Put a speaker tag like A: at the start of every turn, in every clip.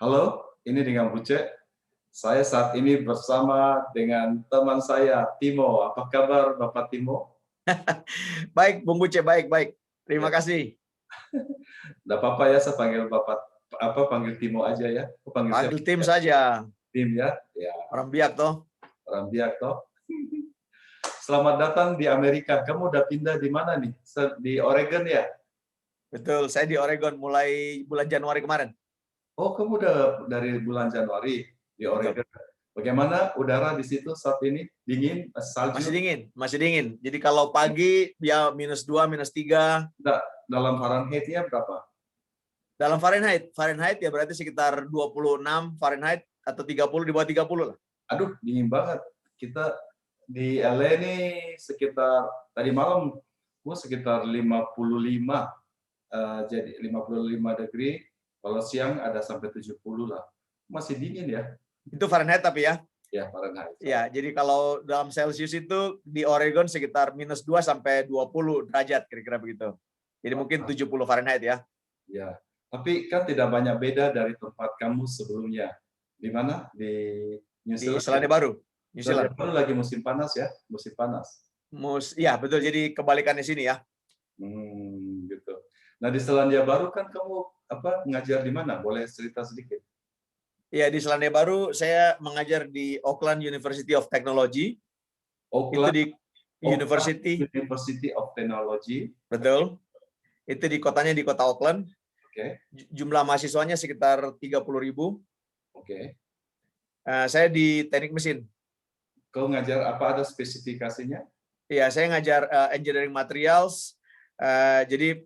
A: Halo, ini dengan Buce. Saya saat ini bersama dengan teman saya, Timo. Apa kabar, Bapak Timo?
B: Baik, Bung Buce, baik, baik. Terima
A: Ya,
B: kasih.
A: nggak apa-apa ya, saya panggil Bapak, panggil Timo aja ya. Aku panggil siapa?
B: Panggil tim saja.
A: Tim ya, ya,
B: Orang biak toh.
A: orang biak toh. Selamat datang di Amerika. Kamu udah pindah di mana nih? Di Oregon ya?
B: Betul, saya di Oregon mulai bulan Januari kemarin.
A: Oh, kamu udah dari bulan Januari di
B: Betul.
A: Oregon. Bagaimana udara di situ saat ini? Dingin, salju?
B: Masih dingin, masih dingin. Jadi kalau pagi ya -2, -3.
A: Enggak, dalam Fahrenheit-nya berapa?
B: Dalam Fahrenheit ya berarti sekitar 26 Fahrenheit atau 30, di bawah 30 lah.
A: Aduh, dingin banget. Kita di LA nih sekitar tadi malam gua sekitar 55, jadi 55 degree. Kalau siang ada sampai 70 lah. Masih dingin ya?
B: Itu Fahrenheit tapi ya.
A: Ya, Fahrenheit.
B: Ya, jadi kalau dalam Celcius itu di Oregon sekitar -2 sampai 20 derajat kira-kira begitu. Jadi mungkin 70 Fahrenheit ya.
A: Ya, tapi kan tidak banyak beda dari tempat kamu sebelumnya. Di mana? Di New
B: Di
A: Zealand ya?
B: Selandia Baru, New
A: Selandia
B: Zealand.
A: Baru lagi musim panas ya? Musim panas.
B: Ya betul, jadi kebalikannya sini ya.
A: Gitu. Nah, di Selandia Baru kan kamu ngajar di mana? Boleh cerita sedikit?
B: Ya, di Selandia Baru saya mengajar di Auckland University of Technology. Itu
A: Auckland,
B: di
A: Auckland
B: University,
A: University of Technology.
B: betul. Itu di kotanya di kota Auckland.
A: Oke,
B: Jumlah mahasiswanya sekitar 30.000.
A: oke.
B: Saya di teknik mesin.
A: Kau ngajar apa, ada spesifikasinya?
B: Ya, saya ngajar engineering materials. Jadi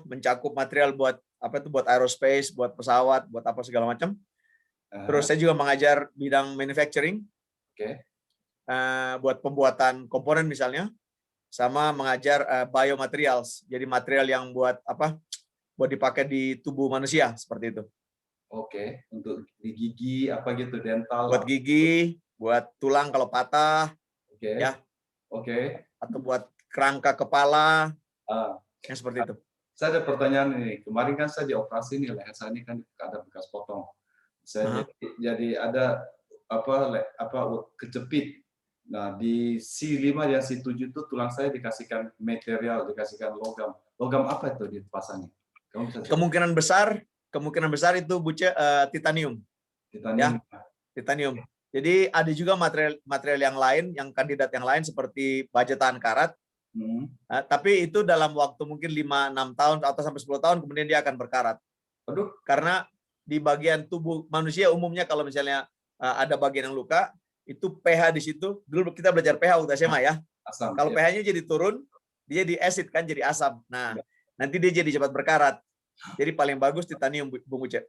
B: mencakup material buat buat aerospace, buat pesawat, buat apa segala macam. Terus saya juga mengajar bidang manufacturing,
A: Oke.
B: buat pembuatan komponen misalnya, sama mengajar biomaterials, jadi material yang buat buat dipakai di tubuh manusia seperti itu.
A: Oke, untuk di gigi apa gitu, dental.
B: Buat gigi, buat tulang kalau patah,
A: Oke,
B: ya,
A: oke.
B: atau buat kerangka kepala,
A: Ah,
B: yang seperti itu.
A: saya ada pertanyaan ini. Kemarin kan saya dioperasi nih, leher saya ini kan ada bekas potong. Saya jadi ada kejepit. Nah, di C5 dan C7 itu tulang saya dikasihkan material, dikasihkan logam. Logam apa itu dipasangnya? Kamu bisa cerita?
B: Kemungkinan besar itu titanium,
A: Titanium.
B: ya, titanium. Jadi ada juga material yang lain, yang kandidat yang lain seperti baja tahan karat. Tapi itu dalam waktu mungkin 5-6 tahun atau sampai 10 tahun kemudian dia akan berkarat.
A: Aduh.
B: Karena di bagian tubuh manusia umumnya kalau misalnya ada bagian yang luka, itu pH di situ, dulu kita belajar pH waktu SMA ya.
A: Asam.
B: Kalau
A: Ya.
B: pH-nya jadi turun, dia di acid kan, jadi asam. Nah, nanti dia jadi cepat berkarat. Jadi paling bagus titanium, Bung Uce.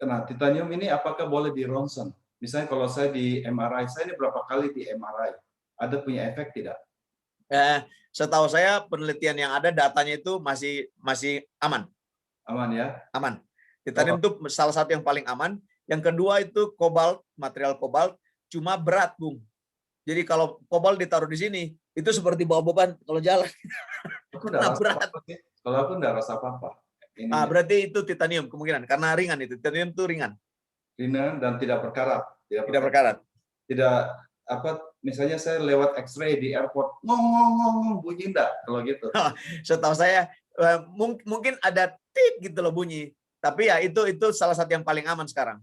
A: Nah, titanium ini apakah boleh di ronsen? Misalnya kalau saya di MRI, saya ini berapa kali di MRI, ada punya efek tidak?
B: Setahu saya penelitian yang ada datanya itu masih aman.
A: Aman ya?
B: Aman. Titanium itu salah satu yang paling aman. Yang kedua itu kobalt, material kobalt, cuma berat, Bung. Jadi kalau kobalt ditaruh di sini, itu seperti bawa beban kalau jalan.
A: Aku enggak rasa
B: berat.
A: apa-apa sih. Kalau aku enggak rasa apa-apa.
B: Berarti itu titanium kemungkinan, karena ringan itu. Titanium itu ringan.
A: Ringan dan tidak berkarat.
B: Tidak berkarat.
A: Tidak misalnya saya lewat X-ray di airport, ngong bunyi enggak kalau gitu?
B: Setahu saya mungkin ada tik gitu loh bunyi. Tapi ya itu salah satu yang paling aman sekarang.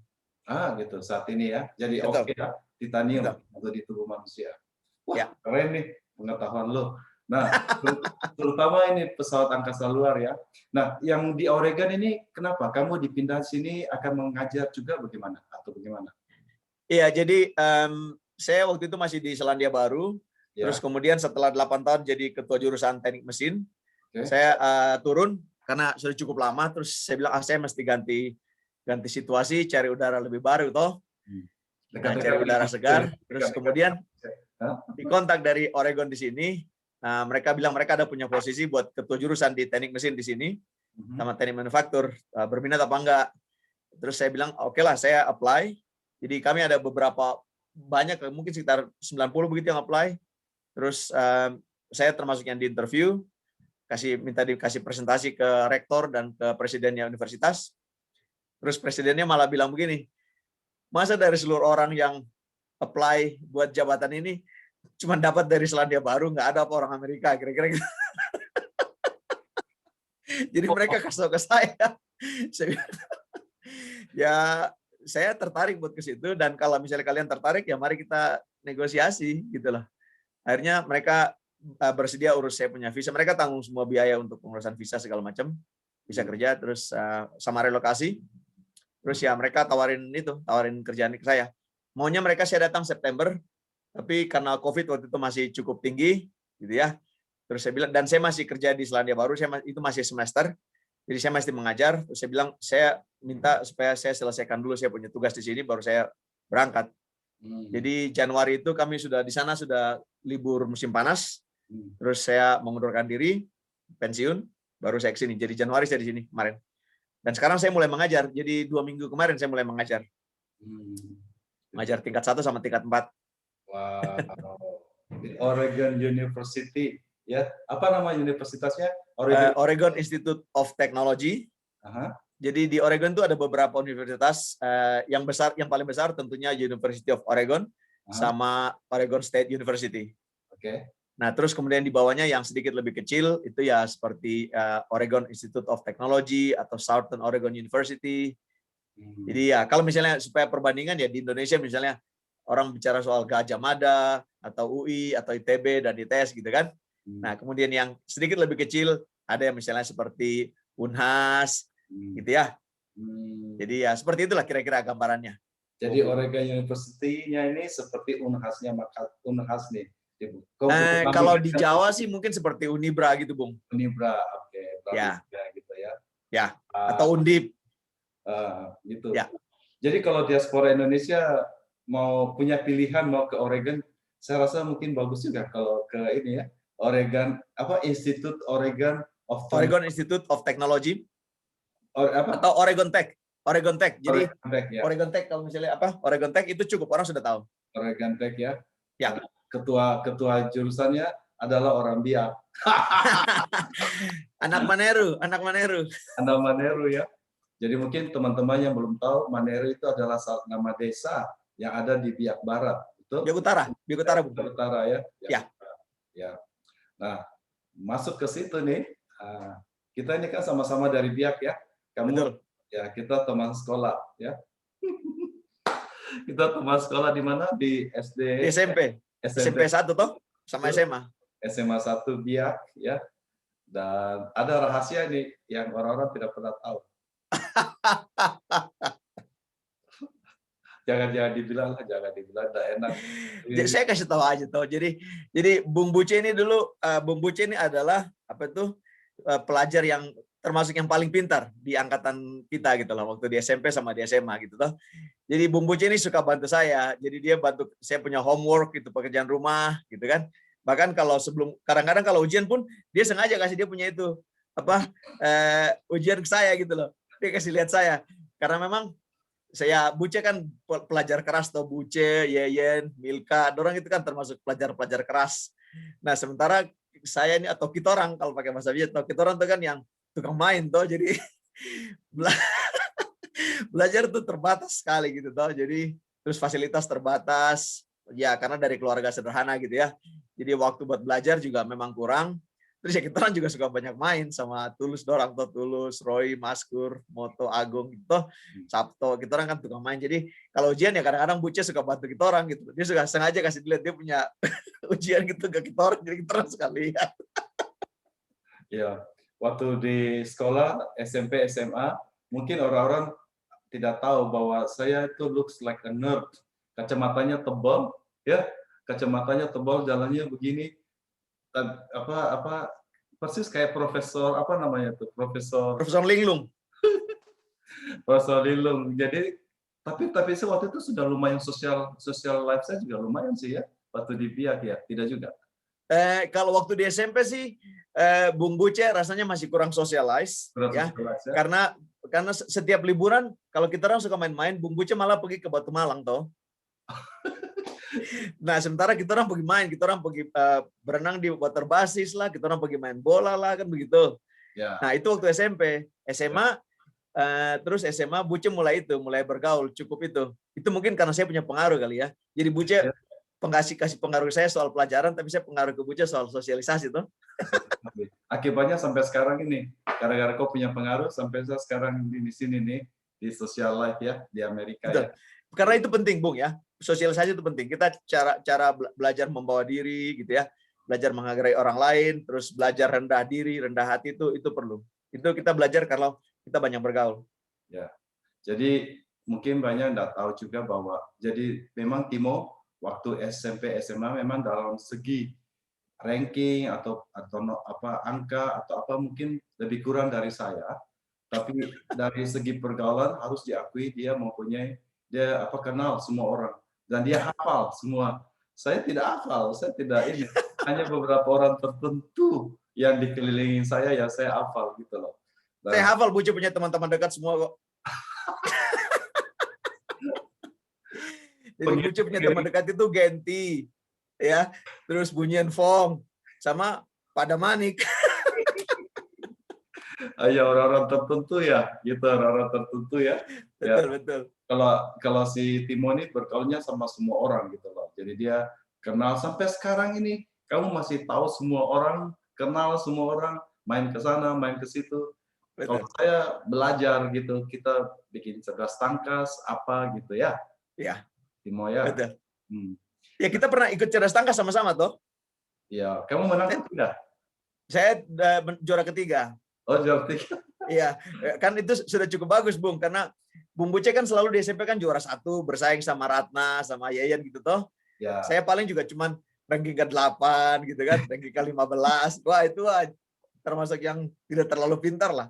A: Gitu saat ini ya. Jadi
B: Betul.
A: ya, titanium atau di tubuh manusia. Wah, keren nih pengetahuan lo. Nah, terutama ini pesawat angkasa luar ya. Nah, yang di Oregon ini kenapa? Kamu dipindah sini akan mengajar juga bagaimana? Atau bagaimana?
B: Iya, jadi saya waktu itu masih di Selandia Baru. Ya. Terus kemudian setelah 8 tahun jadi ketua jurusan teknik mesin, saya turun karena sudah cukup lama. Terus saya bilang, saya mesti ganti situasi, cari udara lebih baru toh. Cari udara segar. Terus kemudian dikontak dari Oregon di sini. Nah, mereka bilang mereka ada punya posisi buat ketua jurusan di teknik mesin di sini sama teknik manufaktur. Berminat apa enggak? Terus saya bilang, oke lah, saya apply. Jadi kami ada banyak, mungkin sekitar 90 begitu yang apply. Terus saya termasuk yang di interview, minta dikasih presentasi ke rektor dan ke presidennya universitas. Terus presidennya malah bilang begini, masa dari seluruh orang yang apply buat jabatan ini cuma dapat dari Selandia Baru, nggak ada apa orang Amerika, kira-kira gitu. Jadi mereka kasih tahu ke saya. Ya, saya tertarik buat ke situ, dan kalau misalnya kalian tertarik, ya mari kita negosiasi gitu loh. Akhirnya mereka bersedia urus saya punya visa. Mereka tanggung semua biaya untuk pengurusan visa segala macam, bisa kerja, terus sama relokasi. Terus ya mereka tawarin kerjaan ke saya. Maunya mereka saya datang September, tapi karena COVID waktu itu masih cukup tinggi, gitu ya. Terus saya bilang, dan saya masih kerja di Selandia Baru, itu masih semester, jadi saya masih mengajar. Terus saya bilang, saya minta supaya saya selesaikan dulu, saya punya tugas di sini, baru saya berangkat. Jadi Januari itu kami sudah di sana, sudah libur musim panas. Terus saya mengundurkan diri, pensiun, baru saya ke sini. Jadi Januari saya di sini kemarin. Dan sekarang saya mulai mengajar. Jadi 2 minggu kemarin saya mulai mengajar. Mengajar tingkat 1 sama tingkat 4.
A: Wow. Di Oregon University, ya. Apa nama universitasnya?
B: Oregon Institute of Technology. Jadi di Oregon itu ada beberapa universitas, yang paling besar tentunya University of Oregon sama Oregon State University.
A: Oke.
B: Nah, terus kemudian di bawahnya yang sedikit lebih kecil itu ya seperti Oregon Institute of Technology atau Southern Oregon University. Jadi ya kalau misalnya supaya perbandingan ya di Indonesia misalnya orang bicara soal Gajah Mada atau UI atau ITB dan ITS gitu kan. Nah, kemudian yang sedikit lebih kecil ada yang misalnya seperti Unhas gitu ya. Jadi ya seperti itulah kira-kira gambarannya.
A: Jadi Oregon University-nya ini seperti Unhasnya, maka Unhas nih.
B: Kalau di Jawa sih mungkin seperti Unibra gitu, Bung.
A: Unibra, oke.
B: Ya.
A: Gitu ya.
B: Ya, atau Undip.
A: Gitu.
B: Ya.
A: Jadi kalau diaspora Indonesia mau punya pilihan mau ke Oregon, saya rasa mungkin bagus juga kalau ke ini ya, Oregon Oregon
B: Institute of Technology.
A: Apa?
B: Atau Oregon Tech. Oregon Tech. Jadi
A: ya.
B: Oregon Tech kalau misalnya apa? Oregon Tech itu cukup orang sudah tahu.
A: Oregon Tech ya.
B: Ya.
A: Ketua jurusannya adalah orang Biak.
B: Anak Maneru.
A: Anak Maneru ya. Jadi mungkin teman-teman yang belum tahu, Maneru itu adalah nama desa yang ada di Biak Barat. Betul?
B: Biak Utara, Bu.
A: Biak Utara ya.
B: Ya.
A: Nah, masuk ke situ nih. Kita ini kan sama-sama dari Biak ya. Kamu
B: Betul.
A: Ya, kita teman sekolah ya. Kita teman sekolah di mana? Di SD.
B: Di SMP 1 toh sama SMA.
A: SMA 1 Biak ya. Dan ada rahasia nih yang orang-orang tidak pernah tahu. Jangan dibilang, enggak enak.
B: Jadi saya kasih tahu aja toh. Jadi Bung Buce ini dulu, Bung Buce ini adalah apa itu pelajar yang termasuk yang paling pintar di angkatan kita gitu loh, waktu di SMP sama di SMA gitu toh. Jadi Bung Buce ini suka bantu saya. Jadi dia bantu saya punya homework itu, pekerjaan rumah gitu kan. Bahkan kalau kadang-kadang kalau ujian pun dia sengaja kasih dia punya itu ujian ke saya gitu loh. Dia kasih lihat saya. Karena memang saya Buce kan pelajar keras toh, Buce, Yeyen, Milka, dorang itu kan termasuk pelajar-pelajar keras. Nah, sementara saya ini atau kita orang kalau pakai bahasa Biak, kita orang tuh kan yang tukang main toh, jadi belajar tuh terbatas sekali gitu toh. Jadi terus fasilitas terbatas ya karena dari keluarga sederhana gitu ya. Jadi waktu buat belajar juga memang kurang. Terus ya kita orang juga suka banyak main sama Tulus dorang toh, Tulus, Roy, Maskur, Moto, Agung gitu, Sabto. Kita orang kan tukang main. Jadi kalau ujian ya kadang-kadang Buce suka bantu kita orang gitu. Dia suka sengaja kasih dilihat dia punya ujian gitu ke kita orang, jadi kita orang sekali ya.
A: Ya, waktu di sekolah SMP SMA mungkin orang-orang tidak tahu bahwa saya itu looks like a nerd. Kacamatanya tebal, ya, kacamatanya tebal, jalannya begini. Persis kayak profesor apa namanya tuh, Profesor
B: Linglung.
A: Profesor Linglung. Jadi tapi waktu itu sudah lumayan social life saya juga lumayan sih ya waktu di Biak ya, tidak juga.
B: Kalau waktu di SMP sih Bung Buce rasanya masih kurang socialize ya. Karena setiap liburan kalau kita orang suka main-main, Bung Buce malah pergi ke Batu Malang toh. Nah, sementara kita orang pergi berenang di water basis lah, kita orang pergi main bola lah kan begitu.
A: Ya.
B: Nah, itu waktu SMP. SMA Terus SMA Buce mulai bergaul cukup itu. Itu mungkin karena saya punya pengaruh kali ya. Jadi Buce kasih pengaruh saya soal pelajaran, tapi saya pengaruh ke Buce soal sosialisasi tuh.
A: Akibatnya sampai sekarang ini, gara-gara kau punya pengaruh sampai saya sekarang di sini nih di social life ya di Amerika.
B: Betul.
A: Ya.
B: Karena itu penting, Bung ya. Sosialisasi itu penting. Kita cara belajar membawa diri gitu ya. Belajar menghargai orang lain, terus belajar rendah diri, rendah hati itu perlu. Itu kita belajar kalau kita banyak bergaul.
A: Ya. Jadi mungkin banyak tidak tahu juga bahwa jadi memang Timo waktu SMP SMA memang dalam segi ranking atau angka atau apa mungkin lebih kurang dari saya. Tapi dari segi pergaulan harus diakui dia kenal semua orang dan dia hafal semua. Saya tidak hafal, saya tidak ini. Hanya beberapa orang tertentu yang dikelilingi saya ya saya hafal gitu loh. Dan
B: saya hafal, Buce punya teman-teman dekat semua kok. Jadi Buce punya teman dekat itu Genti, ya, terus Bunyian Fong, sama Pada Manik.
A: Ya orang-orang tertentu ya, gitu orang-orang tertentu ya.
B: Betul.
A: Kalau si Timo ini bergaulnya sama semua orang gitu loh. Jadi dia kenal sampai sekarang ini. Kamu masih tahu semua orang, kenal semua orang, main ke sana, main ke situ. Kalau saya belajar gitu, kita bikin cerdas tangkas apa gitu ya.
B: Ya.
A: Timo ya.
B: Betul. Ya kita pernah ikut cerdas tangkas sama-sama toh.
A: Ya, kamu menang tidak?
B: Saya juara ketiga.
A: Oh, juara ketiga.
B: Iya, kan itu sudah cukup bagus, Bung, karena Bung Buce kan selalu di SMP kan juara 1, bersaing sama Ratna, sama Yayan gitu toh.
A: Ya.
B: Saya paling juga cuman ranking ke-8 gitu kan, ranking ke-15. Wah, itu termasuk yang tidak terlalu pintar lah.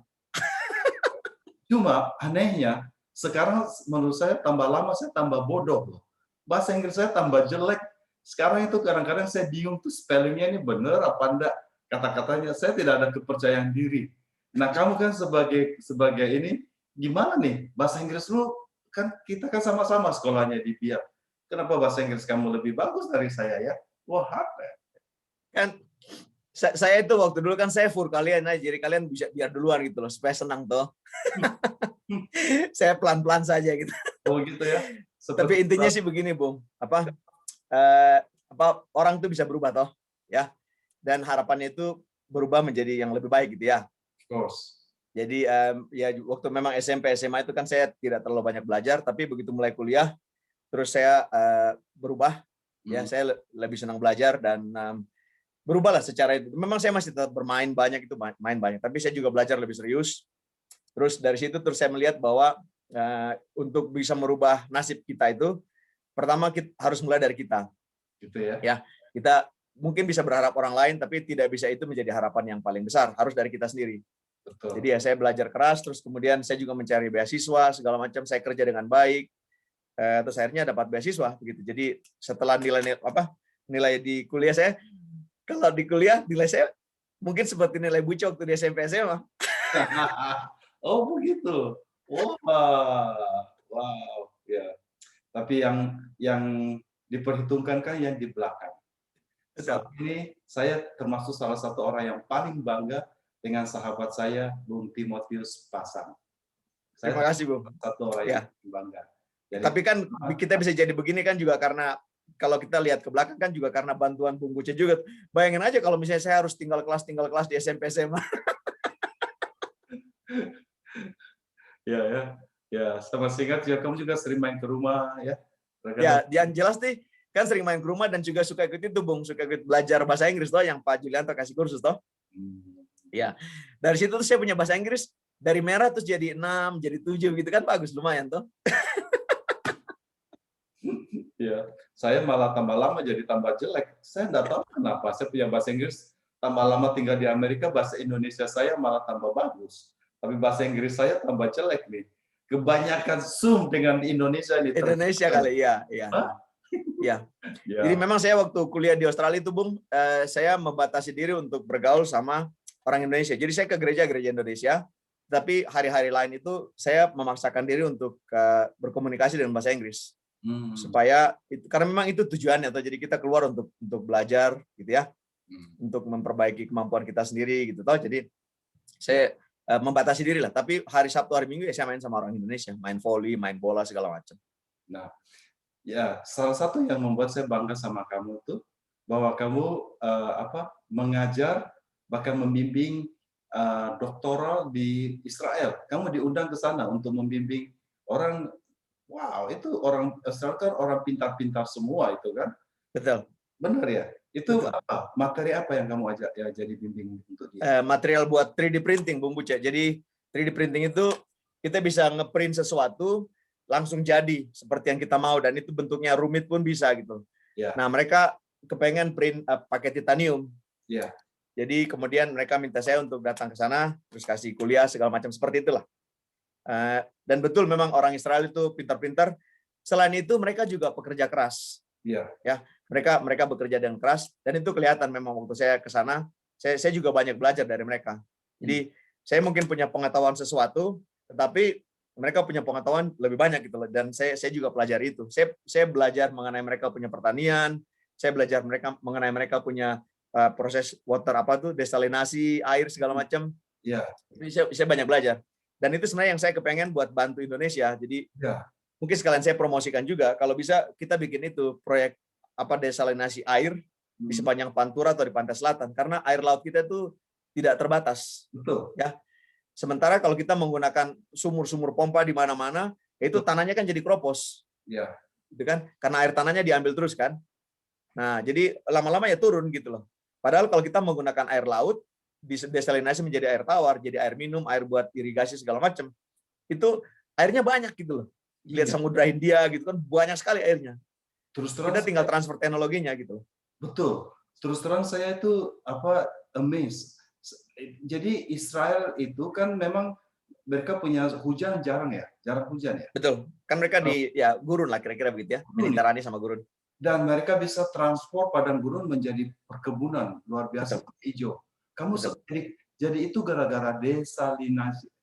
A: Cuma anehnya, sekarang menurut saya tambah lama saya tambah bodoh loh. Bahasa Inggris saya tambah jelek. Sekarang itu kadang-kadang saya bingung tuh spellingnya ini benar apa enggak. Kata-katanya saya tidak ada kepercayaan diri. Nah, kamu kan sebagai ini gimana nih? Bahasa Inggris lu kan kita kan sama-sama sekolahnya di PIAP. Kenapa bahasa Inggris kamu lebih bagus dari saya ya? Wah, apa?
B: Kan saya itu waktu dulu kan saya for kalian aja, jadi kalian bisa biar duluan gitu loh, supaya senang toh. Saya pelan-pelan saja gitu.
A: Oh gitu ya.
B: Tapi intinya sih begini, Bung. Orang tuh bisa berubah toh, ya. Dan harapannya itu berubah menjadi yang lebih baik gitu ya.
A: Of course.
B: Jadi ya waktu memang SMP SMA itu kan saya tidak terlalu banyak belajar, tapi begitu mulai kuliah terus saya berubah. Ya, saya lebih senang belajar dan berubahlah secara itu. Memang saya masih tetap bermain banyak, tapi saya juga belajar lebih serius. Terus dari situ terus saya melihat bahwa untuk bisa merubah nasib kita itu pertama kita harus mulai dari kita.
A: Gitu ya.
B: Ya, kita mungkin bisa berharap orang lain, tapi tidak bisa itu menjadi harapan yang paling besar. Harus dari kita sendiri.
A: Betul.
B: Jadi ya saya belajar keras, terus kemudian saya juga mencari beasiswa segala macam. Saya kerja dengan baik, terus akhirnya dapat beasiswa begitu. Jadi setelah nilai di kuliah saya, kalau di kuliah nilai saya mungkin seperti nilai Buce waktu di SMP SMA.
A: Oh begitu. Wow, ya. Tapi yang diperhitungkan kan yang di belakang. Saat ini saya termasuk salah satu orang yang paling bangga dengan sahabat saya, Bung Timotius Pasang.
B: Terima kasih, Bung.
A: Satu orang yang bangga.
B: Jadi, tapi kan kita bisa jadi begini kan juga karena kalau kita lihat ke belakang kan juga karena bantuan Bung Buce juga. Bayangin aja kalau misalnya saya harus tinggal kelas di SMP SMA.
A: Ya, sama singkat ya kamu juga sering main ke rumah ya.
B: Ya, yang jelas nih kan sering main ke rumah dan juga suka ikut itu, Bung, suka ikut belajar bahasa Inggris toh yang Pak Julianto kasih kursus toh. Ya. Dari situ tuh saya punya bahasa Inggris dari merah terus jadi 6, jadi 7 gitu kan bagus lumayan toh.
A: Ya, saya malah tambah lama jadi tambah jelek. Saya enggak tahu kenapa. Saya punya bahasa Inggris tambah lama tinggal di Amerika, bahasa Indonesia saya malah tambah bagus. Tapi bahasa Inggris saya tambah jelek nih. Kebanyakan Zoom dengan Indonesia nih.
B: Indonesia kali ya. Ya. Jadi memang saya waktu kuliah di Australia itu, Bung, saya membatasi diri untuk bergaul sama orang Indonesia. Jadi saya ke gereja Indonesia, tapi hari-hari lain itu saya memaksakan diri untuk berkomunikasi dengan bahasa Inggris. Supaya karena memang itu tujuannya jadi kita keluar untuk belajar gitu ya. Untuk memperbaiki kemampuan kita sendiri gitu toh. Jadi saya membatasi diri lah. Tapi hari Sabtu, hari Minggu ya saya main sama orang Indonesia, main volley, main bola segala macam.
A: Nah, ya salah satu yang membuat saya bangga sama kamu tuh bahwa kamu mengajar bahkan membimbing doktoral di Israel. Kamu diundang ke sana untuk membimbing orang. Wow, itu orang Israel kan orang pintar-pintar semua itu kan.
B: Betul.
A: Benar ya? Itu
B: Betul.
A: apa? Materi apa yang kamu ajak ya jadi bimbing untuk dia?
B: Material buat 3D printing, Bung Buce. Jadi 3D printing itu kita bisa ngeprint sesuatu langsung jadi seperti yang kita mau, dan itu bentuknya rumit pun bisa gitu.
A: Ya.
B: Nah, mereka kepengen print pakai titanium.
A: Ya.
B: Jadi kemudian mereka minta saya untuk datang ke sana, terus kasih kuliah segala macam seperti itulah. Dan betul memang orang Israel itu pintar-pintar. Selain itu mereka juga pekerja keras.
A: Iya.
B: Ya, mereka bekerja dengan keras, dan itu kelihatan memang waktu saya ke sana. Saya juga banyak belajar dari mereka. Jadi saya mungkin punya pengetahuan sesuatu, tetapi mereka punya pengetahuan lebih banyak gitu loh. Dan saya juga pelajari itu. Saya belajar mengenai mereka punya pertanian. Saya belajar mengenai mereka punya proses desalinasi air segala macam.
A: Iya.
B: Saya banyak belajar. Dan itu sebenarnya yang saya kepengen buat bantu Indonesia. Jadi mungkin sekalian saya promosikan juga, kalau bisa kita bikin itu proyek desalinasi air di sepanjang Pantura atau di pantai selatan, karena air laut kita itu tidak terbatas.
A: Betul.
B: Ya. Sementara kalau kita menggunakan sumur-sumur pompa di mana-mana, itu tanahnya kan jadi kropos.
A: Iya.
B: Gitu kan? Karena air tanahnya diambil terus kan. Nah, jadi lama-lama ya turun gitu loh. Padahal kalau kita menggunakan air laut, desalinasi menjadi air tawar, jadi air minum, air buat irigasi segala macam. Itu airnya banyak gitu loh. Lihat Samudra Hindia gitu kan, banyak sekali airnya.
A: Terus terang
B: kita tinggal transfer teknologinya gitu.
A: Betul. Terus terang saya itu amazed. Jadi Israel itu kan memang mereka punya hujan jarang hujan ya.
B: Betul. Kan mereka di gurun lah kira-kira begitu ya, Mediterania sama gurun.
A: Dan mereka bisa transport padang gurun menjadi perkebunan luar biasa hijau. Kamu jadi itu gara-gara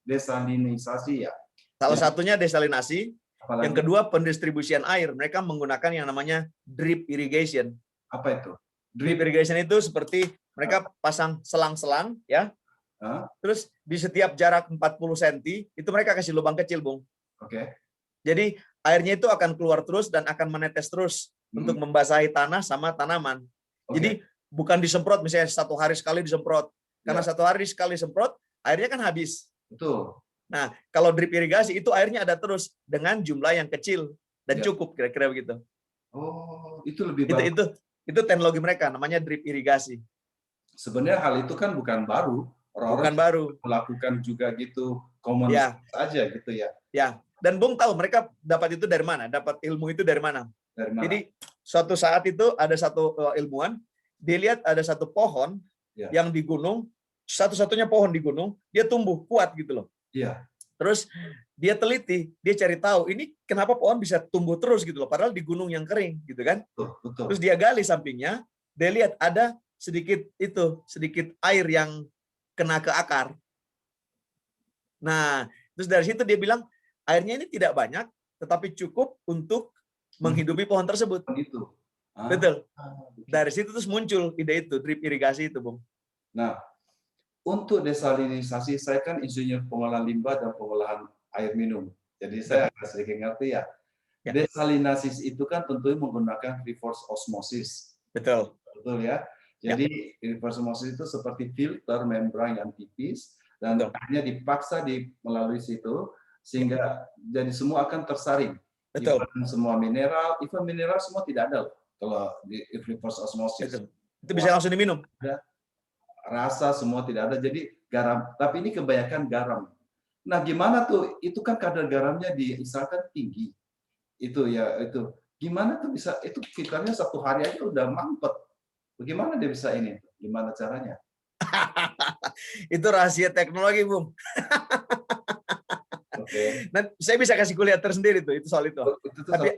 A: desalinisasi ya.
B: Salah satunya desalinasi.
A: Apalagi?
B: Yang kedua pendistribusian air. Mereka menggunakan yang namanya drip irrigation.
A: Apa itu?
B: Drip irrigation itu seperti mereka pasang selang-selang ya. Terus di setiap jarak 40 cm itu mereka kasih lubang kecil, Bung.
A: Oke.
B: Jadi airnya itu akan keluar terus dan akan menetes terus untuk membasahi tanah sama tanaman. Jadi bukan disemprot misalnya satu hari sekali disemprot. Karena satu hari sekali semprot, airnya kan habis.
A: Betul.
B: Nah, kalau drip irigasi itu airnya ada terus dengan jumlah yang kecil dan cukup kira-kira begitu.
A: Oh, itu lebih bagus.
B: Itu teknologi mereka namanya drip irigasi.
A: Sebenarnya hal itu kan bukan baru.
B: Bukan baru.
A: Melakukan juga gitu, common aja gitu ya.
B: Ya. Dan Bung tahu mereka dapat itu dari mana? Dapat ilmu itu dari mana?
A: Dari mana?
B: Jadi suatu saat itu ada satu ilmuwan, dia lihat ada satu pohon yang di gunung, satu-satunya pohon di gunung, dia tumbuh kuat gitu loh.
A: Iya.
B: Terus dia teliti, dia cari tahu ini kenapa pohon bisa tumbuh terus gitu loh, padahal di gunung yang kering gitu kan.
A: Betul.
B: Terus dia gali sampingnya, dia lihat ada sedikit air yang kena ke akar. Nah, terus dari situ dia bilang airnya ini tidak banyak, tetapi cukup untuk menghidupi pohon tersebut.
A: Begitu.
B: Betul. Dari situ terus muncul ide itu, drip irigasi itu, Bung.
A: Nah, untuk desalinisasi, saya kan insinyur pengolahan limbah dan pengolahan air minum. Jadi saya agak sedikit ngerti ya. Desalinasi itu kan tentunya menggunakan reverse osmosis.
B: Betul.
A: Betul ya. Jadi reverse osmosis itu seperti filter membran yang tipis dan akhirnya dipaksa melalui situ sehingga jadi semua akan tersaring.
B: Betul.
A: Semua mineral, even mineral semua tidak ada loh kalau di reverse osmosis.
B: Betul. Itu bisa langsung diminum.
A: Rasa semua tidak ada, jadi garam. Tapi ini kebanyakan garam. Nah, gimana tuh? Itu kan kadar garamnya di Israel kan tinggi. Itu. Gimana tuh bisa? Itu filternya satu hari aja udah mampet. Bagaimana dia bisa ini? Gimana caranya?
B: Itu rahasia teknologi, Bung. Nah, saya bisa kasih kuliah tersendiri tuh, itu soal itu.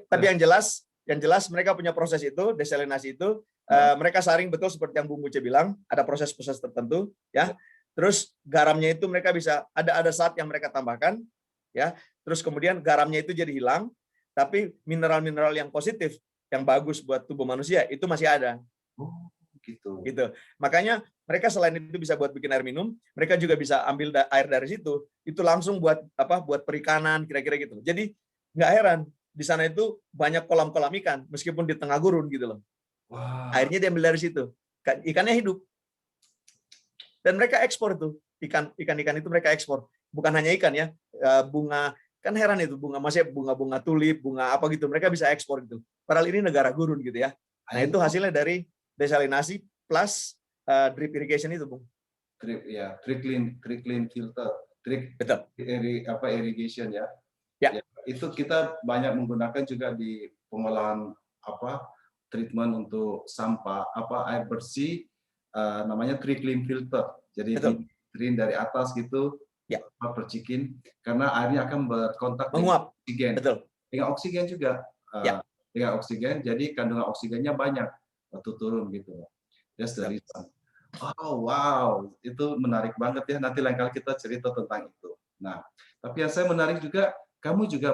B: Tapi yang jelas mereka punya proses itu, desalinasi itu. Mereka saring betul seperti yang Bung Buce bilang, ada proses-proses tertentu ya. Terus garamnya itu mereka bisa ada saat yang mereka tambahkan ya. Terus kemudian garamnya itu jadi hilang, tapi mineral-mineral yang positif yang bagus buat tubuh manusia itu masih ada.
A: Oh, gitu.
B: Gitu. Makanya mereka selain itu bisa buat bikin air minum, mereka juga bisa ambil air dari situ, itu langsung buat apa? Buat perikanan kira-kira gitu. Jadi nggak heran di sana itu banyak kolam-kolam ikan meskipun di tengah gurun gitu loh.
A: Wah.
B: Airnya diambil dari situ. Ikannya hidup. Dan mereka ekspor itu. Ikan-ikan itu mereka ekspor. Bukan hanya ikan ya, bunga, kan heran itu maksudnya bunga-bunga tulip, bunga apa gitu, mereka bisa ekspor gitu. Padahal ini negara gurun gitu ya. Nah, itu hasilnya dari desalinasi plus drip irrigation itu, Bung.
A: Trickling filter,
B: betul.
A: Irrigation ya.
B: Ya.
A: Itu kita banyak menggunakan juga di pengolahan treatment untuk sampah air bersih, namanya trickling filter. Jadi drain dari atas gitu,
B: ya,
A: percikin, karena airnya akan berkontak
B: menguap
A: dengan oksigen.
B: Betul.
A: Dengan oksigen juga.
B: Ya.
A: Dengan oksigen, jadi kandungan oksigennya banyak waktu turun gitu. That's the reason. Oh wow, itu menarik banget ya. Nanti lain kali kita cerita tentang itu. Nah, tapi yang saya menarik juga, kamu juga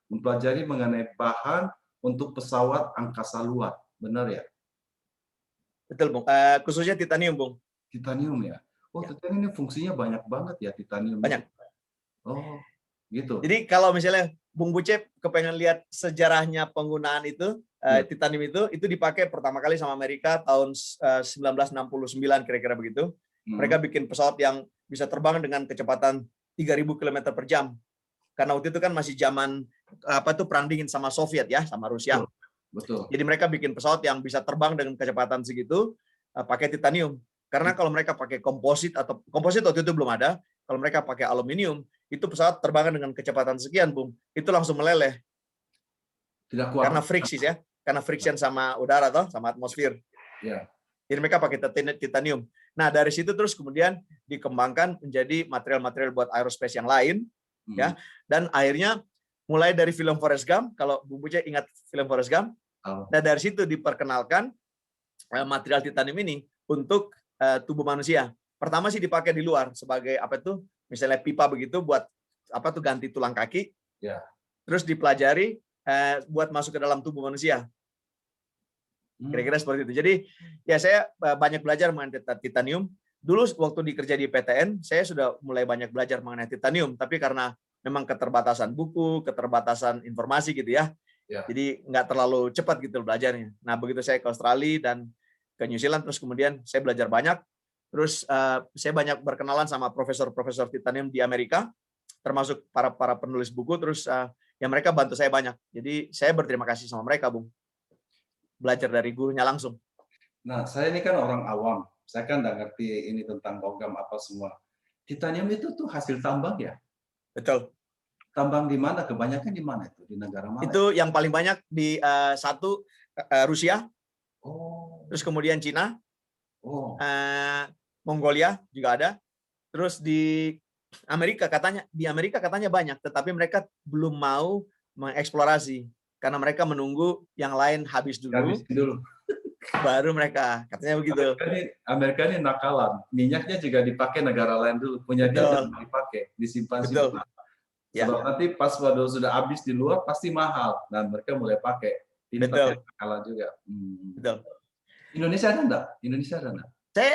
A: mempelajari mengenai bahan untuk pesawat angkasa luar, benar ya?
B: Betul, Bung. Khususnya titanium, Bung.
A: Titanium ya. Oh, titanium ini fungsinya banyak banget ya, titanium.
B: Banyak.
A: Oh, gitu.
B: Jadi kalau misalnya Bung Bucep kepengen lihat sejarahnya penggunaan itu, titanium itu dipakai pertama kali sama Amerika tahun 1969 kira-kira begitu. Mereka bikin pesawat yang bisa terbang dengan kecepatan 3.000 km per jam. Karena waktu itu kan masih zaman perang dingin sama Soviet ya, sama Rusia.
A: Betul.
B: Jadi mereka bikin pesawat yang bisa terbang dengan kecepatan segitu pakai titanium. Karena kalau mereka pakai komposit waktu itu belum ada, kalau mereka pakai aluminium, itu pesawat terbang dengan kecepatan sekian, Bung, itu langsung meleleh.
A: Tidak kuat.
B: Karena friksi ya, karena friction sama udara toh, sama atmosfer.
A: Ya.
B: Jadi mereka pakai titanium. Nah, dari situ terus kemudian dikembangkan menjadi material-material buat aerospace yang lain, ya. Dan akhirnya mulai dari film Forrest Gump, kalau Bung Buce ingat film Forrest Gump, nah dari situ diperkenalkan material titanium ini untuk tubuh manusia. Pertama sih dipakai di luar sebagai misalnya pipa begitu buat ganti tulang kaki.
A: Ya.
B: Terus dipelajari buat masuk ke dalam tubuh manusia. Kira-kira seperti itu. Jadi ya saya banyak belajar mengenai titanium. Dulu waktu dikerja di PTN, saya sudah mulai banyak belajar mengenai titanium, tapi karena memang keterbatasan buku, keterbatasan informasi gitu ya. Jadi nggak terlalu cepat gitu belajarnya. Nah, begitu saya ke Australia dan ke New Zealand, terus kemudian saya belajar banyak. Terus saya banyak berkenalan sama profesor-profesor titanium di Amerika, termasuk para penulis buku. Terus yang mereka bantu saya banyak. Jadi saya berterima kasih sama mereka, Bung. Belajar dari gurunya langsung.
A: Nah, saya ini kan orang awam. Saya kan nggak ngerti ini tentang logam apa semua. Titanium itu tuh hasil tambang ya?
B: Betul.
A: Tambang di mana? Kebanyakan di mana itu? Di negara mana?
B: Itu yang paling banyak di Rusia.
A: Oh.
B: Terus kemudian Cina.
A: Oh.
B: Mongolia juga ada. Terus di Amerika katanya banyak, tetapi mereka belum mau mengeksplorasi karena mereka menunggu yang lain habis dulu. Baru mereka katanya begitu.
A: Amerika ini nakalan. Minyaknya juga dipakai negara lain dulu. Punya dia jangan dipakai, disimpan.
B: Ya.
A: Sebab nanti pas sudah habis di luar pasti mahal. Nah, mereka mulai pakai. Ini pakai nakalan juga.
B: Betul.
A: Indonesia ada enggak?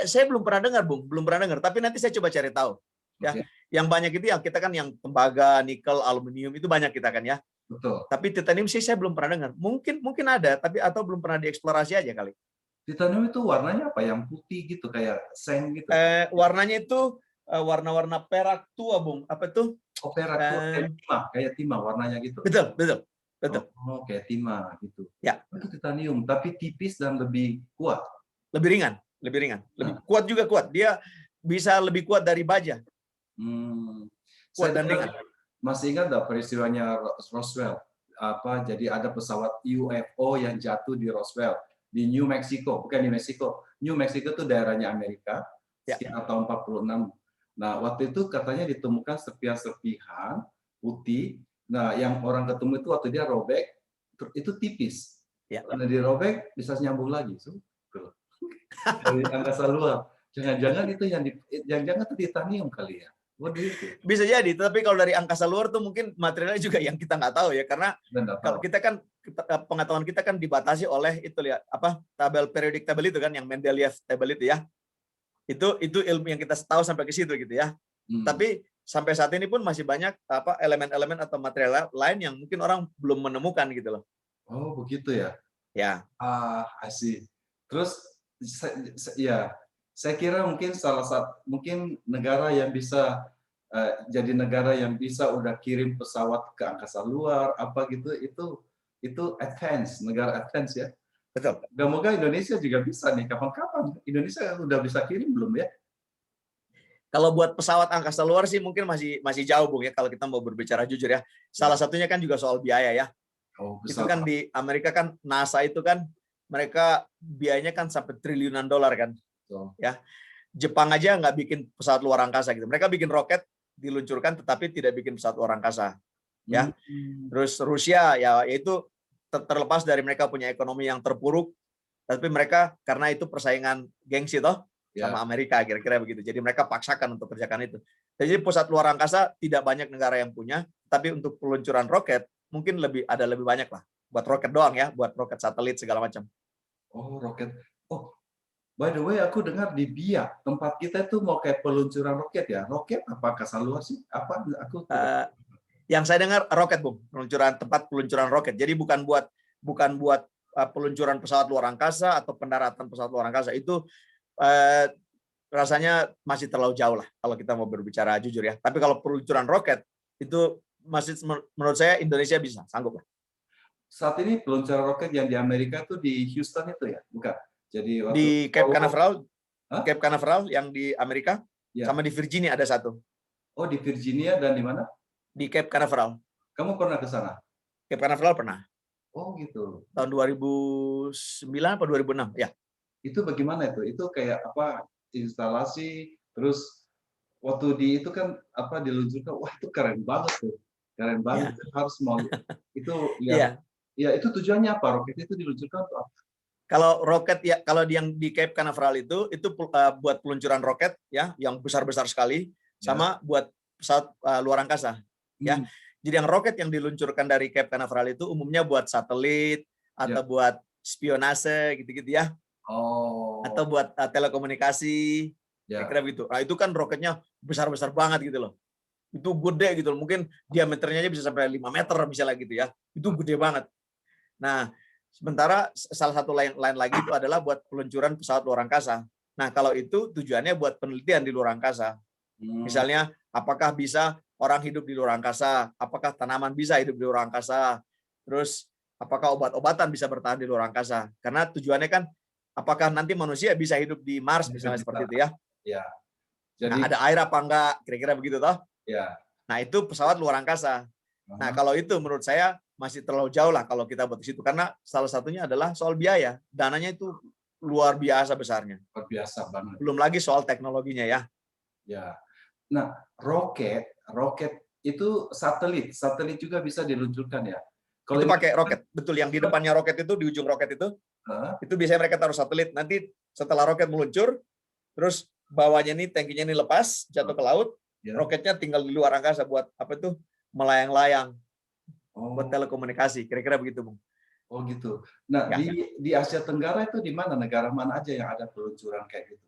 B: Saya belum pernah dengar, Bung. Belum pernah dengar. Tapi nanti saya coba cari tahu. Ya, yang banyak itu yang kita kan yang tembaga, nikel, aluminium itu banyak kita kan ya.
A: Betul.
B: Tapi titanium sih saya belum pernah dengar. Mungkin ada, tapi atau belum pernah dieksplorasi aja kali.
A: Titanium itu warnanya apa? Yang putih gitu kayak seng gitu.
B: Warnanya itu warna-warna perak tua, Bung. Apa itu?
A: Oh, perak tua, kayak timah warnanya gitu.
B: Betul.
A: Oh, kayak timah gitu.
B: Ya.
A: Itu titanium, tapi tipis dan lebih kuat.
B: Lebih ringan. Lebih kuat juga kuat. Dia bisa lebih kuat dari baja. Kuat dan ringan.
A: Masih ingat nggak peristiwanya Roswell? Jadi ada pesawat UFO yang jatuh di Roswell di New Mexico, bukan di Meksiko. New Mexico itu daerahnya Amerika, sekitar tahun 46. Nah, waktu itu katanya ditemukan serpihan-serpihan putih. Nah, yang orang ketemu itu waktu dia robek, itu tipis. Karena dirobek bisa nyambung lagi. Dari angkasa luar. Jangan-jangan itu yang jangan itu titanium kali ya.
B: Bisa jadi, tapi kalau dari angkasa luar tuh mungkin materialnya juga yang kita nggak tahu ya, karena kalau kita kan pengetahuan kita kan dibatasi oleh itu lihat apa tabel periodic table itu kan, yang Mendeleev table itu ya. Itu ilmu yang kita tahu sampai ke situ gitu ya. Tapi sampai saat ini pun masih banyak apa elemen-elemen atau material lain yang mungkin orang belum menemukan gitu loh.
A: Oh, begitu ya.
B: Ya.
A: I see. Terus ya, saya kira mungkin mungkin negara yang bisa jadi negara yang bisa udah kirim pesawat ke angkasa luar apa gitu, itu advance, negara advance ya.
B: Betul.
A: Semoga Indonesia juga bisa nih, kapan-kapan Indonesia udah bisa kirim belum ya?
B: Kalau buat pesawat angkasa luar sih mungkin masih jauh Bung ya, kalau kita mau berbicara jujur ya. Salah satunya kan juga soal biaya ya. Itu kan di Amerika kan NASA itu kan mereka biayanya kan sampai triliunan dolar kan. Ya. Jepang aja nggak bikin pesawat luar angkasa gitu. Mereka bikin roket diluncurkan tetapi tidak bikin pesawat luar angkasa. Ya. Terus Rusia ya itu terlepas dari mereka punya ekonomi yang terpuruk, tapi mereka karena itu persaingan gengsi toh sama Amerika kira-kira begitu. Jadi mereka paksakan untuk kerjakan itu. Jadi pusat luar angkasa tidak banyak negara yang punya, tapi untuk peluncuran roket mungkin lebih banyak lah. Buat roket doang ya, buat roket satelit segala macam.
A: Oh, roket. Oh, by the way, aku dengar di Biak, tempat kita itu mau kayak peluncuran roket ya. Roket apa angkasa luar sih? Apa aku
B: yang saya dengar roket, Bung. Tempat peluncuran roket. Jadi bukan buat peluncuran pesawat luar angkasa atau pendaratan pesawat luar angkasa. Itu rasanya masih terlalu jauh lah kalau kita mau berbicara jujur ya. Tapi kalau peluncuran roket itu masih menurut saya Indonesia bisa, sanggup lah.
A: Saat ini peluncuran roket yang di Amerika tuh di Houston itu ya, bukan? Jadi
B: di Cape Canaveral yang di Amerika, sama di Virginia ada satu.
A: Oh, di Virginia dan di mana?
B: Di Cape Canaveral.
A: Kamu pernah ke sana?
B: Cape Canaveral pernah.
A: Oh gitu.
B: Tahun 2009 atau 2006 ya.
A: Itu bagaimana itu? Itu kayak apa? Instalasi, terus waktu itu kan apa diluncurkan, wah itu keren banget tuh, keren banget. Harus mau itu lihat. Ya itu tujuannya apa? Roket itu diluncurkan untuk apa?
B: Kalau roket ya, kalau yang di Cape Canaveral itu buat peluncuran roket ya, yang besar-besar sekali, sama buat pesawat luar angkasa. Ya, jadi yang roket yang diluncurkan dari Cape Canaveral itu umumnya buat satelit atau buat spionase gitu-gitu ya. Atau buat telekomunikasi, kira-kira begitu. Nah itu kan roketnya besar-besar banget gitu loh. Itu gede gitu loh. Mungkin diameternya bisa sampai 5 meter misalnya gitu ya. Itu gede banget. Nah, sementara salah satu lain lagi itu adalah buat peluncuran pesawat luar angkasa. Nah, kalau itu tujuannya buat penelitian di luar angkasa. Misalnya, apakah bisa orang hidup di luar angkasa? Apakah tanaman bisa hidup di luar angkasa? Terus, apakah obat-obatan bisa bertahan di luar angkasa? Karena tujuannya kan apakah nanti manusia bisa hidup di Mars misalnya seperti itu ya?
A: Ya.
B: Jadi, nah, ada air apa enggak? Kira-kira begitu toh?
A: Ya.
B: Nah, itu pesawat luar angkasa. Nah, kalau itu menurut saya masih terlalu jauh lah kalau kita buat di situ, karena salah satunya adalah soal biaya. Dananya itu luar biasa besarnya.
A: Luar biasa banget.
B: Belum lagi soal teknologinya ya.
A: Ya. Nah, roket itu satelit juga bisa diluncurkan ya.
B: Kalau itu pakai roket, betul. Yang di depannya roket itu, di ujung roket itu biasanya mereka taruh satelit. Nanti setelah roket meluncur, terus bawahnya nih, tankinya ini lepas, jatuh ke laut, roketnya tinggal di luar angkasa buat apa itu melayang-layang, buat telekomunikasi. Kira-kira begitu, Bung.
A: Oh gitu. Nah, di Asia Tenggara itu di mana, negara mana aja yang ada peluncuran kayak gitu?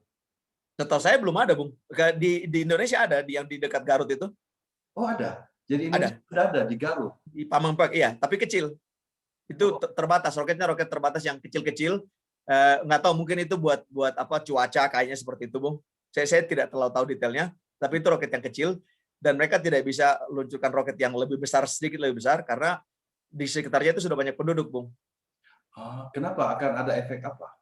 B: Setahu saya belum ada, Bung. Di Indonesia ada, yang di dekat Garut itu.
A: Oh ada. Jadi Indonesia sudah ada di Garut.
B: Di Pamengpeuk, iya, tapi kecil. Itu terbatas, roketnya roket terbatas yang kecil-kecil. Nggak tahu, mungkin itu buat apa cuaca kayaknya seperti itu, Bung. Saya tidak terlalu tahu detailnya, tapi itu roket yang kecil dan mereka tidak bisa luncurkan roket yang lebih besar, sedikit lebih besar, karena di sekitarnya itu sudah banyak penduduk, Bung.
A: Kenapa? Akan ada efek apa?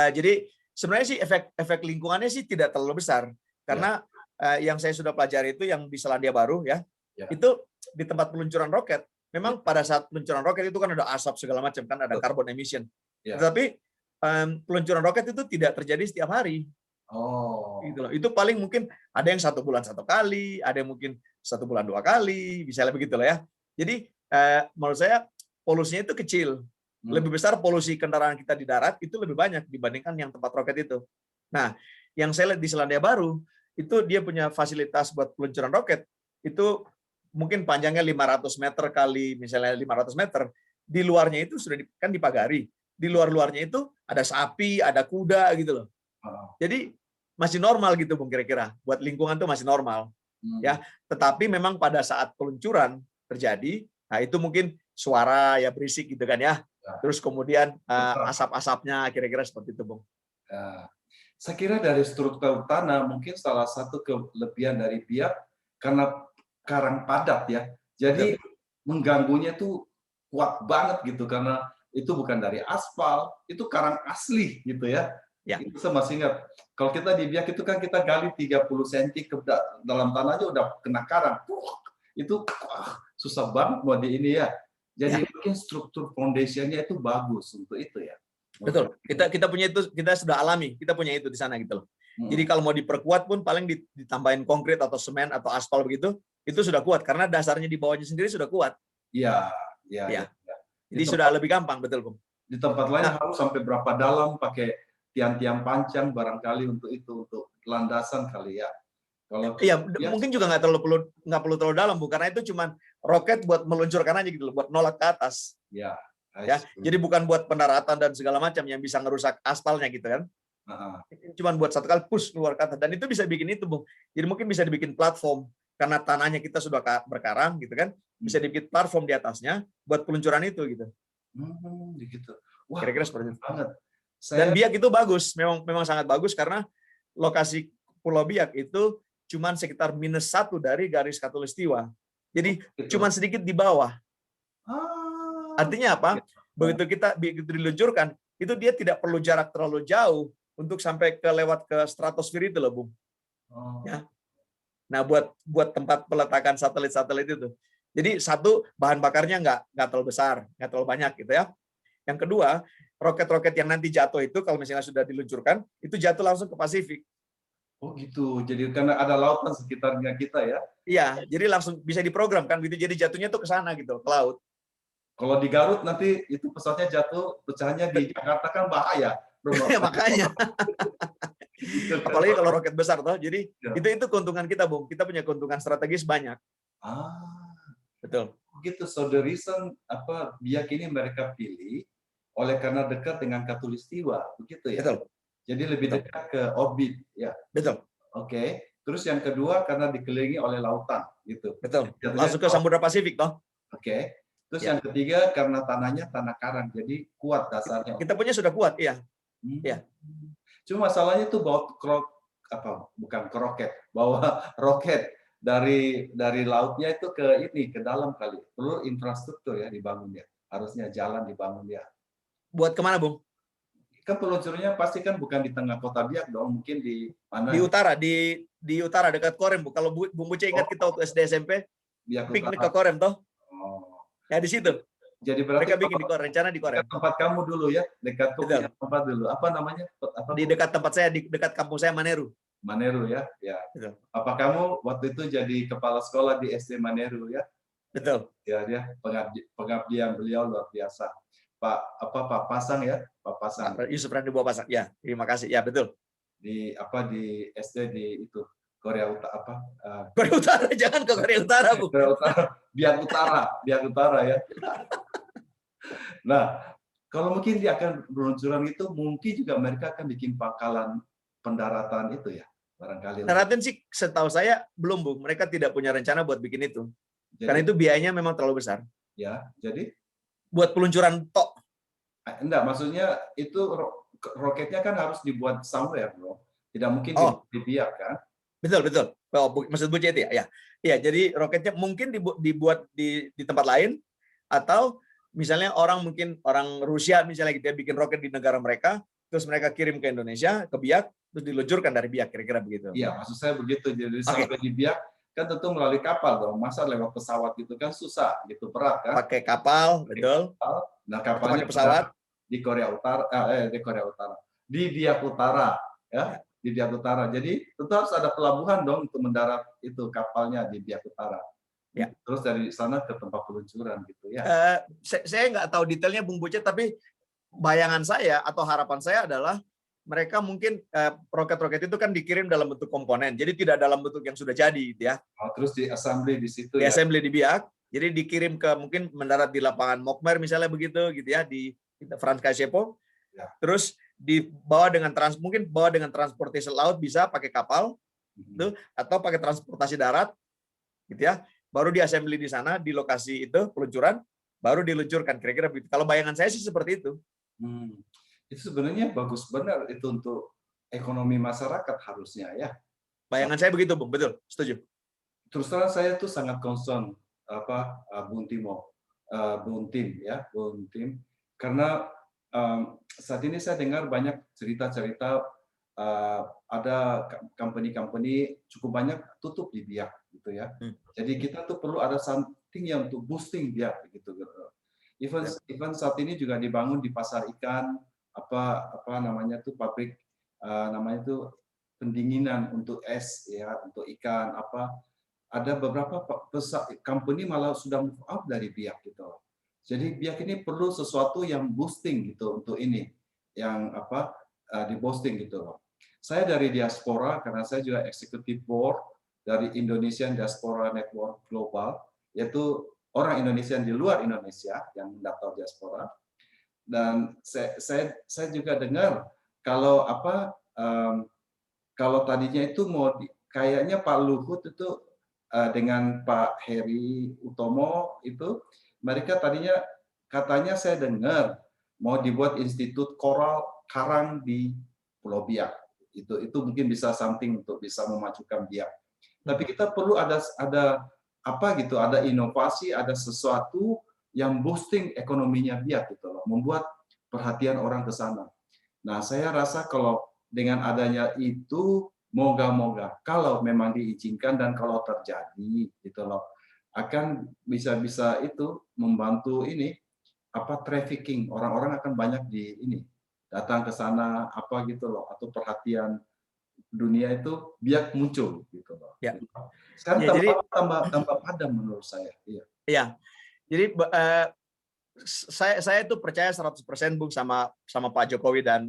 B: Jadi sebenarnya sih efek lingkungannya sih tidak terlalu besar, karena yang saya sudah pelajari itu yang di Selandia Baru ya. Itu di tempat peluncuran roket, memang pada saat peluncuran roket itu kan ada asap segala macam kan, ada carbon emission. Tetapi peluncuran roket itu tidak terjadi setiap hari. Gitu loh. Itu paling mungkin ada yang 1 bulan 1 kali, ada yang mungkin 1 bulan 2 kali, misalnya begitu lah ya. Jadi menurut saya polusinya itu kecil. Lebih besar polusi kendaraan kita di darat itu lebih banyak dibandingkan yang tempat roket itu. Nah, yang saya lihat di Selandia Baru itu dia punya fasilitas buat peluncuran roket. Itu mungkin panjangnya 500 meter kali misalnya 500 meter. Di luarnya itu sudah kan dipagari. Di luarnya itu ada sapi, ada kuda gitu loh. Jadi masih normal gitu Bung kira-kira. Buat lingkungan tuh masih normal. Ya, tetapi memang pada saat peluncuran terjadi, nah itu mungkin suara ya berisik gitu kan ya. Terus kemudian asap-asapnya kira-kira seperti itu, Bung.
A: Saya kira dari struktur tanah mungkin salah satu kelebihan dari Biak karena karang padat ya. Jadi mengganggunya tuh kuat banget gitu karena itu bukan dari aspal, itu karang asli gitu ya. Itu saya masih ingat. Kalau kita di Biak itu kan kita gali 30 cm ke dalam tanah aja udah kena karang. Itu susah banget mau di ini ya. Jadi mungkin struktur foundation-nya itu bagus untuk itu ya.
B: Betul. Kita punya itu, kita sudah alami, kita punya itu di sana gitu loh. Jadi kalau mau diperkuat pun paling ditambahin konkrit atau semen atau aspal begitu, itu sudah kuat karena dasarnya di bawahnya sendiri sudah kuat.
A: Iya.
B: Jadi sudah lebih gampang, betul, Bung.
A: Di tempat lain harus sampai berapa dalam pakai tiang-tiang panjang barangkali untuk landasan kali ya.
B: Iya, mungkin juga nggak perlu terlalu dalam, Bu, karena itu cuma roket buat meluncurkan aja gitu loh, buat nolak ke atas. Ya, jadi bukan buat pendaratan dan segala macam yang bisa ngerusak aspalnya gitu kan. Cuma buat satu kali push keluar ke atas dan itu bisa bikin itu, Bung. Jadi mungkin bisa dibikin platform karena tanahnya kita sudah berkarang gitu kan. Bisa dibikin platform di atasnya buat peluncuran itu gitu.
A: Gitu. Wah,
B: kira-kira seperti itu.
A: Banget.
B: Dan Biak itu bagus, memang sangat bagus karena lokasi Pulau Biak itu cuman sekitar -1 dari garis khatulistiwa. Jadi cuman sedikit di bawah. Artinya apa? Begitu diluncurkan, itu dia tidak perlu jarak terlalu jauh untuk sampai lewat ke stratosfer itu loh, Bung. Ya. Nah, buat tempat peletakan satelit-satelit itu. Jadi satu, bahan bakarnya nggak terlalu besar, nggak terlalu banyak gitu ya. Yang kedua, roket-roket yang nanti jatuh itu kalau misalnya sudah diluncurkan, itu jatuh langsung ke Pasifik.
A: Oh gitu, jadi karena ada lautan sekitarnya kita ya?
B: Iya, jadi langsung bisa diprogram kan, gitu. Jadi jatuhnya tuh ke sana gitu, ke laut.
A: Kalau di Garut nanti itu pesawatnya jatuh, pecahnya di Jakarta kan bahaya.
B: Makanya. Apalagi kalau roket besar toh. Jadi itu keuntungan kita, Bung. Kita punya keuntungan strategis banyak. Betul.
A: Begitu, so the reason Biak ini mereka pilih oleh karena dekat dengan khatulistiwa, begitu ya?
B: Betul.
A: Jadi lebih dekat ke orbit, ya.
B: Betul.
A: Oke. Terus yang kedua karena dikelilingi oleh lautan, gitu.
B: Betul. Langsung ke Samudra Pasifik, toh.
A: Oke. Terus yang ketiga karena tanahnya tanah karang, jadi kuat dasarnya.
B: Kita punya sudah kuat, iya. Iya.
A: Cuma masalahnya tuh bukan roket, bawa roket dari lautnya itu ke dalam kali. Perlu infrastruktur ya dibangun ya. Harusnya jalan dibangun ya.
B: Buat kemana, Bung?
A: Kan peluncurannya pasti kan bukan di tengah kota Biak dong, mungkin di mana?
B: Di utara, di utara dekat Korem, Bu. Kalau Bung Buce ingat kita waktu SD SMP, piknik ke Korem toh? Ya di situ.
A: Jadi berarti
B: mereka bikin di Korem, rencana di Korem.
A: Tempat kamu dulu ya, dekat tempat dulu. Apa namanya?
B: Di dekat tempat saya, di dekat kampung saya Maneru.
A: Maneru ya, ya. Betul. Apa kamu waktu itu jadi kepala sekolah di SD Maneru ya?
B: Betul.
A: Ya, dia pengabdian beliau luar biasa. Pak Pasang ya, Pak Pasang.
B: Yusuf Randi Bawa Pasang. Ya, terima kasih. Ya, betul.
A: Di SD di itu Korea Utara
B: Korea Utara, jangan ke Korea Utara, Bu.
A: Korea Utara, Biak Utara ya. Nah, kalau mungkin dia akan peluncuran itu, mungkin juga mereka akan bikin pangkalan pendaratan itu ya, barangkali.
B: Pendaratan sih setahu saya belum, Bu. Mereka tidak punya rencana buat bikin itu. Karena itu biayanya memang terlalu besar.
A: Ya, jadi
B: buat peluncuran tok.
A: Enggak, maksudnya itu roketnya kan harus dibuat somewhere, bro. Tidak mungkin di Biak kan?
B: Betul. Maksud Bu Ceti ya? Ya, jadi roketnya mungkin dibuat di tempat lain, atau misalnya orang Rusia misalnya gitu ya, bikin roket di negara mereka, terus mereka kirim ke Indonesia, ke Biak, terus diluncurkan dari Biak, kira-kira begitu.
A: Iya, maksud saya begitu. Jadi sampai di Biak kan tentu melalui kapal dong. Masa lewat pesawat gitu kan susah, gitu berat kan?
B: Pakai kapal, betul.
A: Nah, kapalnya
B: pesawat
A: di Korea Utara, di Biak Utara, ya, di Biak Utara. Jadi tentu harus ada pelabuhan dong untuk mendarat itu kapalnya di Biak Utara. Ya. Terus dari sana ke tempat peluncuran gitu ya.
B: Saya nggak tahu detailnya Bung Bucet, tapi bayangan saya atau harapan saya adalah mereka mungkin roket-roket itu kan dikirim dalam bentuk komponen, jadi tidak dalam bentuk yang sudah jadi, gitu ya.
A: Terus di assembly di situ
B: di
A: ya.
B: assembly di Biak, jadi dikirim ke mungkin mendarat di lapangan Mokmer misalnya begitu, gitu ya, di Frans Kaisiepo.
A: Ya.
B: Terus dibawa dengan mungkin bawa dengan transportasi laut bisa pakai kapal, itu atau pakai transportasi darat, gitu ya. Baru di assembly di sana di lokasi itu peluncuran, baru diluncurkan kira-kira begitu. Kalau bayangan saya sih seperti itu.
A: Itu sebenarnya bagus benar itu untuk ekonomi masyarakat harusnya ya.
B: Bayangan saya begitu, Bung. Betul, setuju.
A: Terus terang saya tuh sangat concern Bung Tim ya, Bung Tim, karena saat ini saya dengar banyak cerita-cerita ada company-company cukup banyak tutup di Biak gitu ya. Jadi kita tuh perlu ada something yang untuk boosting Biak gitu. Even saat ini juga dibangun di pasar ikan apa namanya tuh pabrik namanya tuh pendinginan untuk es ya, untuk ikan ada beberapa company malah sudah move out dari Biak gitu. Jadi Biak ini perlu sesuatu yang boosting gitu untuk ini, yang di boosting gitu loh. Saya dari diaspora karena saya juga executive board dari Indonesian Diaspora Network Global, yaitu orang Indonesia di luar Indonesia yang mendaftar diaspora. Dan saya juga dengar kalau kalau tadinya itu kayaknya Pak Luhut itu dengan Pak Heri Utomo itu mereka tadinya katanya saya dengar mau dibuat institut koral karang di Pulau Biak. Itu mungkin bisa something untuk bisa memajukan Biak. Tapi kita perlu ada ada inovasi, ada sesuatu yang boosting ekonominya Biak gitu loh, membuat perhatian orang ke sana. Nah, saya rasa kalau dengan adanya itu moga-moga kalau memang diizinkan dan kalau terjadi gitu loh, akan bisa itu membantu ini trafficking, orang-orang akan banyak datang ke sana gitu loh, atau perhatian dunia itu Biak muncul gitu loh.
B: Ya.
A: Sekarang tambah padam menurut saya. Iya.
B: Iya. Jadi saya itu percaya 100% Bung sama Pak Jokowi dan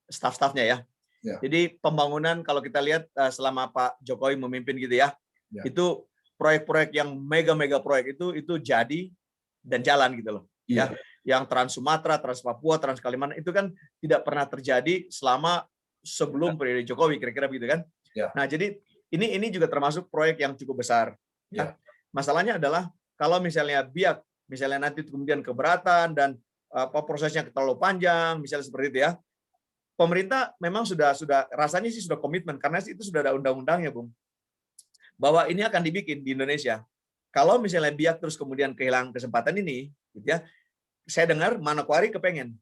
B: staf-stafnya ya. Ya. Jadi pembangunan kalau kita lihat selama Pak Jokowi memimpin gitu ya, itu proyek-proyek yang mega proyek itu jadi dan jalan gitu loh. Ya. Yang Trans Sumatera, Trans Papua, Trans Kalimantan itu kan tidak pernah terjadi selama sebelum periode Jokowi, kira-kira begitu kan. Ya. Nah, jadi ini juga termasuk proyek yang cukup besar. Ya. Masalahnya adalah kalau misalnya Biak misalnya nanti kemudian keberatan dan prosesnya terlalu panjang, misalnya seperti itu ya. Pemerintah memang sudah rasanya sih sudah komitmen karena itu sudah ada undang-undangnya, Bung. Bahwa ini akan dibikin di Indonesia. Kalau misalnya Biak terus kemudian kehilangan kesempatan ini, gitu ya. Saya dengar Manokwari kepengen.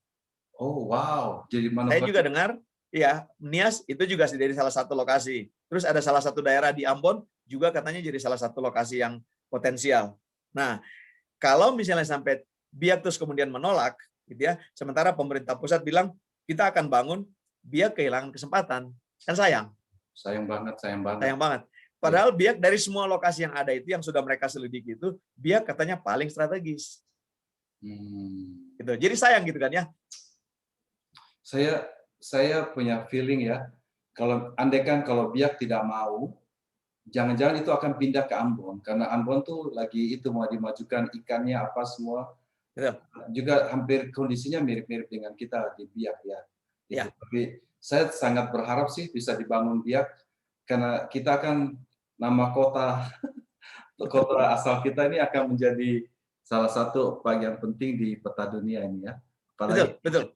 A: Oh, wow. Jadi Manokwari.
B: Saya juga dengar ya, Nias itu juga jadi salah satu lokasi. Terus ada salah satu daerah di Ambon juga katanya jadi salah satu lokasi yang potensial. Nah, kalau misalnya sampai Biak terus kemudian menolak, gitu ya, sementara pemerintah pusat bilang kita akan bangun, Biak kehilangan kesempatan, kan sayang.
A: Sayang banget.
B: Sayang banget. Padahal Biak dari semua lokasi yang ada itu yang sudah mereka selidiki itu, Biak katanya paling strategis. Gitu. Jadi sayang gitu kan ya.
A: Saya punya feeling ya, andaikan kalau Biak tidak mau, jangan-jangan itu akan pindah ke Ambon karena Ambon tuh lagi itu mau dimajukan ikannya apa semua. Ya. Juga hampir kondisinya mirip-mirip dengan kita di Biak ya. Ya. Tapi saya sangat berharap sih bisa dibangun Biak karena kita akan nama kota asal kita ini akan menjadi salah satu bagian penting di peta dunia ini ya.
B: Apalagi betul.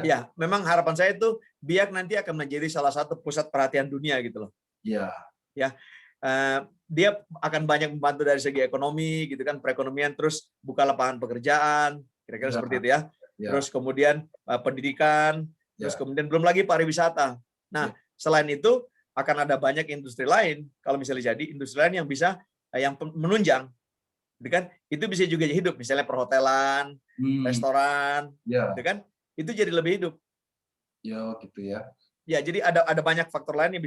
B: Ya, memang harapan saya itu Biak nanti akan menjadi salah satu pusat perhatian dunia gitu loh.
A: Iya.
B: Ya, dia akan banyak membantu dari segi ekonomi gitu kan, perekonomian, terus buka lapangan pekerjaan, kira-kira seperti itu ya. Terus kemudian pendidikan, terus kemudian belum lagi pariwisata. Nah, selain itu akan ada banyak industri lain kalau misalnya jadi industri lain yang bisa yang menunjang, gitu kan? Itu bisa juga hidup, misalnya perhotelan, restoran, gitu kan? Itu jadi lebih hidup.
A: Ya, gitu ya.
B: Ya, jadi ada banyak faktor lain yang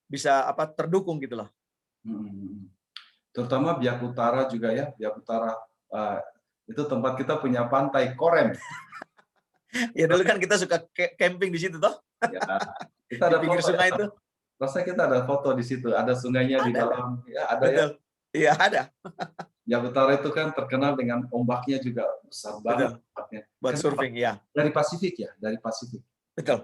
B: bisa terdukung gitu loh.
A: Terutama Biak Utara juga ya, Biak Utara itu tempat kita punya pantai Korem.
B: Ya dulu kan kita suka camping di situ toh.
A: Ya, kita
B: Di
A: ada
B: pinggir
A: foto
B: sungai
A: ya.
B: itu.
A: Rasanya kita ada foto di situ, ada sungainya di
B: Ada.
A: dalam. Ya, ada ya.
B: Betul. Iya, ada.
A: Yang Utara itu kan terkenal dengan ombaknya juga besar banget.
B: Betul. Buat surfing, ya.
A: Dari Pasifik ya, dari Pasifik.
B: Betul.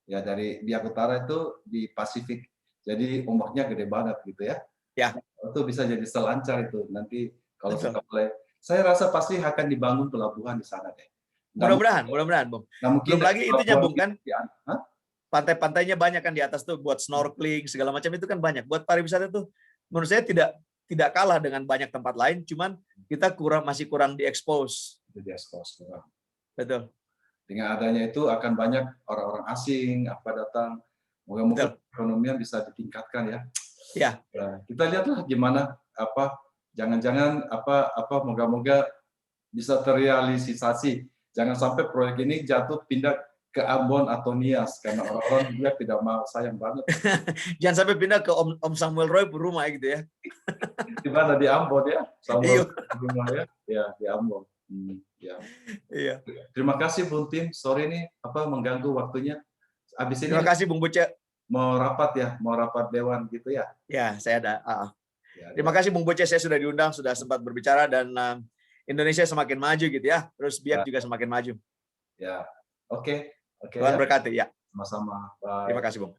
A: Ya, dari Biak Utara itu di Pasifik. Jadi ombaknya gede banget gitu ya.
B: Ya.
A: Itu bisa jadi selancar itu. Nanti kalau
B: Betul.
A: sudah mulai, saya rasa pasti akan dibangun pelabuhan di sana deh.
B: Mudah-mudahan, Bung. Belum lagi itunya, Bung, kan? Pantai-pantainya banyak kan di atas tuh buat snorkeling segala macam itu kan banyak. Buat pariwisata tuh menurut saya tidak kalah dengan banyak tempat lain, cuman kita masih kurang diekspos.
A: Diekspos kurang.
B: Betul.
A: Dengan adanya itu akan banyak orang-orang asing datang. Moga-moga perekonomian bisa ditingkatkan ya.
B: Ya.
A: Kita lihatlah gimana jangan-jangan moga-moga bisa terrealisasi. Jangan sampai proyek ini jatuh pindah ke Ambon atau Nias karena orang-orang dia tidak mau, sayang banget.
B: Jangan sampai pindah ke Om Samuel Roy rumah gitu ya.
A: Di mana, di Ambon ya? Samuel rumah ya? Ya, di Ambon. Ya.
B: Iya.
A: Terima kasih Bung Tim, sore ini mengganggu waktunya. Habis ini
B: terima kasih Bung Boce.
A: Mau rapat dewan gitu ya?
B: Ya, saya ada. Terima kasih Bung Boce, saya sudah diundang, sudah sempat berbicara dan Indonesia semakin maju gitu ya. Terus Biak juga semakin maju.
A: Ya, oke.
B: Tuhan berkati ya.
A: Sama-sama.
B: Terima kasih Bung.